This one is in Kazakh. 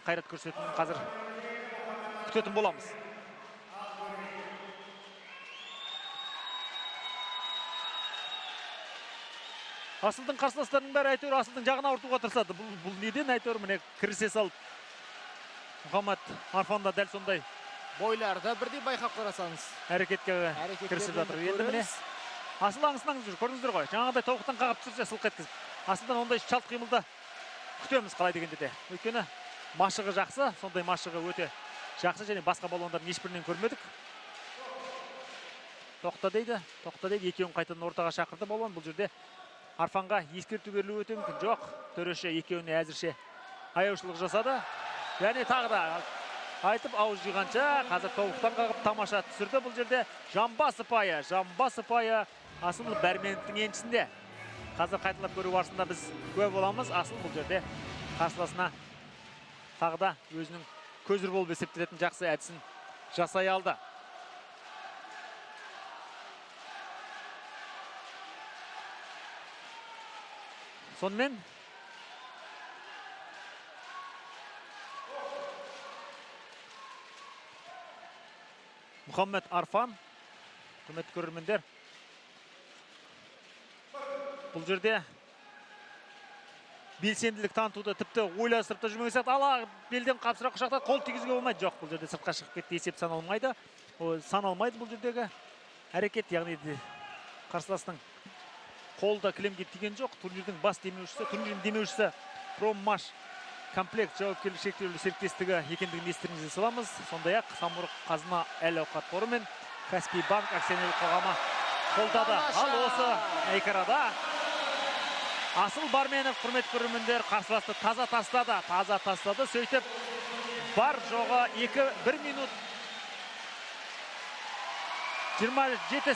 қайрат көрсететін қазір күтетін боламыз. Асылдың қарсыластарының бәрі әйтеуір Асылдың жағына ұртуға тырысады. Бұл неден әйтеуір міне кірісе салып. Мұхаммад Арфан да дәл сондай бойларда бірдей байқап қарасаңыз. Әрекетке кірісіп жатыр. Енді міне Асыл аңысынаңыз жүр, көрдіңіздер ғой. Жаңағыдай тоғықтан қағып түсірсе сылқ еткізіп. Асылдан ондай шалт қимылды күтеміз қалай дегенде де. Өйткені машығы жақсы, сондай машығы өте жақсы және басқа балуандардың ешбірінен көрмедік. Тоқта дейді, екеуін қайтадан ортаға шақырды балуан. Бұл жерде Арфанға ескерту берілуі өте мүмкін. Жоқ, төреші екеуіне әзірше аяушылық жасады. Және тағы да айтып ауыз жиғанша қазір тоғықтан қағып тамаша түсірді. Бұл жерде жамба сыпайы Асыл Бәрменовтің еншісінде. Қазір қайталап көру барысында біз куә боламыз. Асыл бұл жерде қарсыласына тағы да өзінің көзір болып есептелетін жақсы әдісін жасай алды. Сонымен Мұхаммад Арфан, құрметті көрермендер, бұл жерде белсенділік танытуды тіпті ойластырып та жүрмеген сияқты. Ала белден қапсырақ құшақта қол тигізуге болмайды. Жоқ, бұл жерде сыртқа шығып кетті, есеп саналмайды бұл жердегі әрекет, яғни қарсыласының қолда кілемге тиген жоқ. Турнирдің демеушісі Проммаш комплект жауапкерлігі шектеулі серіктестігі екендігін естеріңізге саламыз. Сондай-ақ Самұрық Қазына әл-ауқат қоры мен Каспий банк акционерлік қоғамы қолдады. Ал осы айқарада Асыл Барменов, құрметті көрермендер, қарсыласты таза тастады. Сөйтіп бар жоғы 1 минут 27